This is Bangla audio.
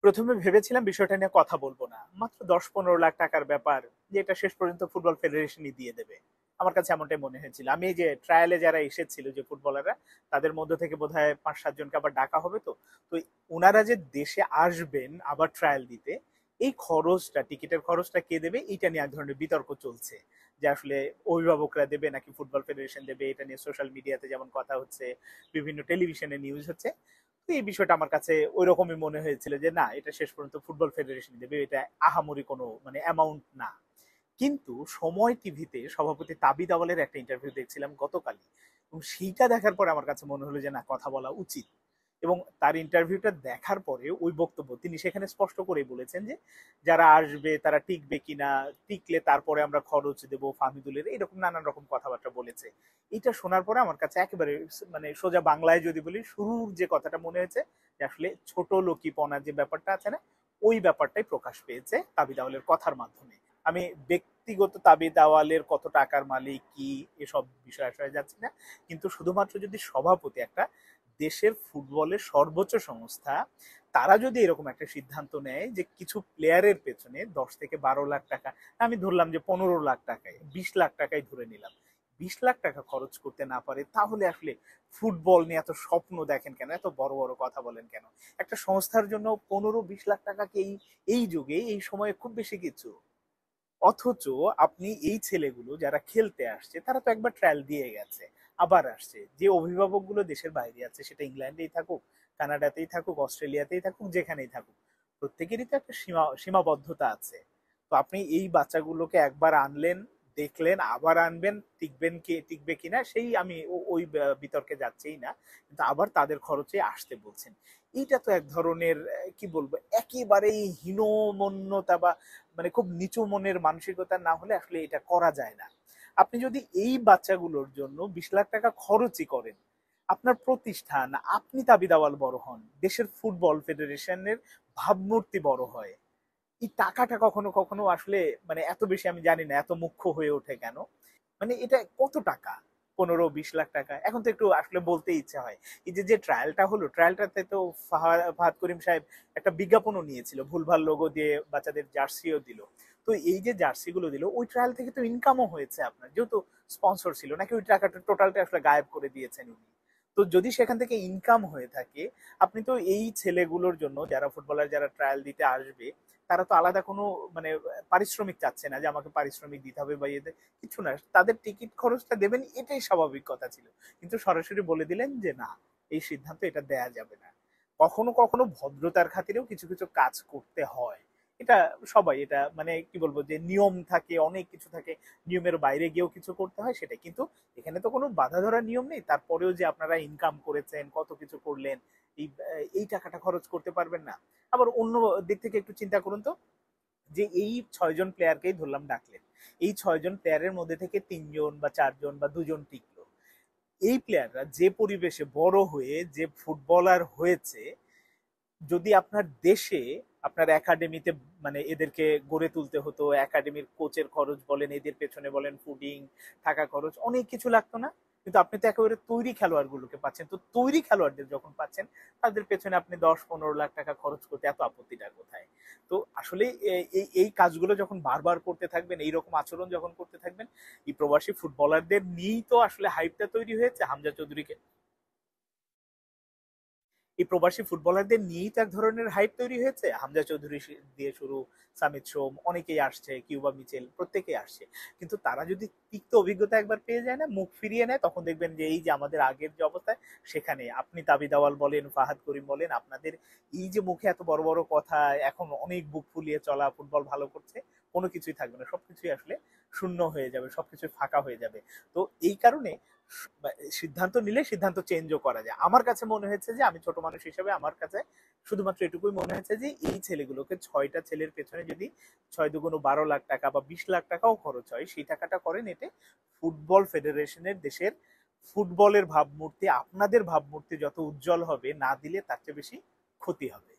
প্রথমে ভেবেছিলাম বিষয়টা নিয়ে কথা বলবো না, মাত্র 10-15 লাখ টাকার ব্যাপার, যে এটা শেষ পর্যন্ত ফুটবল ফেডারেশনই দিয়ে দেবে। আমার কাছে এমনটাই মনে হয়েছিল। আমি এই যে ট্রায়ালে যারা এসেছিল যে ফুটবলাররা, তাদের মধ্য থেকে বোধহয় 5-7 জনকে আবার ডাকা হবে। তো তো ওনারা যে দেশে আসবেন আবার ট্রায়াল দিতে, এই খরচটা, টিকিটের খরচটা কে দেবে, এটা নিয়ে এক ধরনের বিতর্ক চলছে। যে আসলে অভিভাবকরা দেবে নাকি ফুটবল ফেডারেশন দেবে, এটা নিয়ে সোশ্যাল মিডিয়াতে যেমন কথা হচ্ছে, বিভিন্ন টেলিভিশনে নিউজ হচ্ছে। তো এই বিষয়টা আমার কাছে ওই রকমই মনে হয়েছিল যে না, এটা শেষ পর্যন্ত ফুটবল ফেডারেশন দেবে, এটা আহামরি কোনো মানে অ্যামাউন্ট না। কিন্তু সময় টিভিতে সভাপতি তাবিদ আওয়ালের একটা ইন্টারভিউ দেখছিলাম গতকালই, এবং সেইটা দেখার পরে আমার কাছে মনে হলো যে না, কথা বলা উচিত। এবং তার ইন্টারভিউটা দেখার পরে ওই বক্তব্য তিনি সেখানে স্পষ্ট করেই বলেছেন যে যারা আসবে তারা টিকবে কিনা, টিকলে তারপরে আমরা খরচ দেবো ফাহমিদুলের, এরকম নানান রকম কথাবার্তা বলেছে। এটা শোনার পরে আমার কাছে একেবারে মানে সোজা বাংলায় যদি বলি, শুরুর যে কথাটা মনে হয়েছে যে আসলে ছোট লোকিপনা যে ব্যাপারটা আছে না, ওই ব্যাপারটাই প্রকাশ পেয়েছে তাবিদ আওয়ালের কথার মাধ্যমে। আমি ব্যক্তিগত তাবিদ আওয়ালের কত টাকার মালিক কি এসব বিষয় আশয়ে যাচ্ছি না, কিন্তু শুধুমাত্র যদি সভাপতি, একটা দেশের ফুটবলের সর্বোচ্চ সংস্থা, তারা যদি এরকম একটা সিদ্ধান্ত নেয় যে কিছু প্লেয়ারের পেছনে 10 থেকে 12 লাখ টাকা, আমি ধরলাম যে 15 লাখ টাকায়, 20 লাখ টাকায় ধরে নিলাম, 20 লাখ টাকা খরচ করতে না পারে, তাহলে আসলে ফুটবল নিয়ে এত স্বপ্ন দেখেন কেন, এত বড় বড় কথা বলেন কেন? একটা সংস্থার জন্য 15-20 লাখ টাকা কি এই যুগে এই সময়ে খুব বেশি কিছু? অথচ আপনি এই ছেলেগুলো যারা খেলতে আসছে, তারা তো একবার ট্রায়াল দিয়ে গেছে, আবার আসছে। যে অভিভাবকগুলো দেশের বাইরে আছে, সেটা ইংল্যান্ডেই থাকুক, কানাডাতেই থাকুক, অস্ট্রেলিয়াতেই থাকুক, যেখানেই থাকুক, প্রত্যেকেরই তো একটা সীমাবদ্ধতা আছে। তো আপনি এই বাচ্চাগুলোকে একবার আনলেন, দেখলেন, আবার আনবেন, টিকবেন কি টিকবে কিনা সেই আমি ওই বিতর্কে যাচ্ছেই না, কিন্তু আবার তাদের খরচে আসতে বলছেন। এইটা তো এক ধরনের কি বলবো, একেবারেই হীনমন্যতা বা মানে খুব নিচু মনের মানসিকতা না হলে আসলে এটা করা যায় না। আপনি যদি এই বাচ্চাগুলোর জন্য 20 লাখ টাকা খরচই করেন, আপনার প্রতিষ্ঠান, আপনি তাবিদ আওয়াল বড় হন, দেশের ফুটবল ফেডারেশনের ভাবমূর্তি বড় হয়, এই টাকাটা কখনো কখনো আসলে মানে এত বেশি আমি জানি না এত মুখ্য হয়ে ওঠে কেন। মানে এটা কত টাকা, 15-20 লাখ টাকা? এখন তো একটু আসলে বলতে ইচ্ছে হয়। এই যে যে ট্রায়ালটা হলো, ট্রায়ালটাতে তো ফাহাদ করিম সাহেব একটা বিজ্ঞাপনও নিয়েছিল, ভুলভাল লোগো দিয়ে বাচ্চাদের জার্সিও দিল। তো এই যে জার্সি গুলো দিল, ওই ট্রায়াল থেকে তো ইনকামও হয়েছে আপনার, যেহেতু স্পন্সর ছিল, নাকি ওই টাকাটা টোটালটা আসলে গায়েব করে দিয়েছেন উনি? তো যদি সেখান থেকে ইনকাম হয়ে থাকে, আপনি তো এই ছেলেগুলোর জন্য, যারা ফুটবলার যারা ট্রায়াল দিতে আসবে, তারা তো আলাদা কোনো মানে পারিশ্রমিক চাচ্ছে না যে আমাকে পারিশ্রমিক দিতে হবে বা এদের কিছু না, তাদের টিকিট খরচটা দেবেন, এটাই স্বাভাবিক কথা ছিল। কিন্তু সরাসরি বলে দিলেন যে না, এই সিদ্ধান্ত এটা দেয়া যাবে না। কখনো কখনো ভদ্রতার খাতিরেও কিছু কিছু কাজ করতে হয়। এটা সবাই, এটা মানে কি বলবো, যে নিয়ম থাকে, অনেক কিছু থাকে, নিয়মের বাইরে গিয়েও কিছু করতে হয় সেটাই। কিন্তু এখানে তো কোনো বাধা ধরার নিয়ম নেই, তারপরেও যে আপনারা ইনকাম করেছেন, কত কিছু করলেন, এই এই টাকাটা খরচ করতে পারবেন না? আবার অন্য দিক থেকে একটু চিন্তা করুন তো, যে এই 6 জন প্লেয়ারকেই ধরলাম ডাকলেন, এই 6 জন প্লেয়ারের মধ্যে থেকে 3 জন বা 4 জন বা 2 জন টিকলো। এই প্লেয়াররা যে পরিবেশে বড় হয়ে যে ফুটবলার হয়েছে, যদি আপনার দেশে আপনার একাডেমিতে মানে এদেরকে গড়ে তুলতে হতো, একাডেমির কোচের খরচ বলেন, এদের পেছনে বলেন ফুডিং, থাকা খরচ, অনেক কিছু লাগতো না? কিন্তু আপনি তো একেবারে তৈরি খেলোয়াড় গুলোকে পাচ্ছেন। তো তৈরি খেলোয়াড়দের যখন পাচ্ছেন, তাদের পেছনে আপনি 10-15 লাখ টাকা খরচ করতে এত আপত্তিটা কোথায়? তো আসলে এই এই কাজগুলো যখন বারবার করতে থাকবেন, এইরকম আচরণ যখন করতে থাকবেন, এই প্রবাসী ফুটবলারদের নিয়েই তো আসলে হাইপটা তৈরি হয়েছে। হামজা চৌধুরীকে, এই প্রবাসী ফুটবলারদের নিয়েই তো এক ধরনের হাইপ তৈরি হয়েছে। হামজা চৌধুরী দিয়ে শুরু, সামিত সোম, অনেকেই আসছে, কিউবা মিচেল, প্রত্যেকেই আসছে। কিন্তু তারা যদি তিক্ত অভিজ্ঞতা একবার পেয়ে যায় না, মুখ ফিরিয়ে নেয়, তখন দেখবেন যে এই যে আমাদের আগের যে অবস্থায়, সেখানে আপনি তাবিদ আওয়াল বলেন, ফাহাদ করিম বলেন, আপনাদের এই যে মুখে এত বড় বড় কথা, এখন অনেক বুক ফুলিয়ে চলা, ফুটবল ভালো করছে, কোনো কিছুই থাকবে না, সবকিছুই আসলে শূন্য হয়ে যাবে, সবকিছু ফাঁকা হয়ে যাবে। তো এই কারণে সিদ্ধান্ত নিলে সিদ্ধান্ত চেঞ্জও করা যায়। আমার কাছে মনে হয়েছে যে, আমি ছোট মানুষ হিসেবে আমার কাছে শুধুমাত্র এটুকুই মনে হয়েছে যে এই ছেলেগুলোকে, 6টা ছেলের পেছনে যদি 6 × 2 = 12 লাখ টাকা বা 20 লাখ টাকাও খরচ হয়, সেই টাকাটা করেন এতে ফুটবল ফেডারেশনের, দেশের ফুটবলের ভাবমূর্তি, আপনাদের ভাবমূর্তি যত উজ্জ্বল হবে, না দিলে তার চেয়ে বেশি ক্ষতি হবে।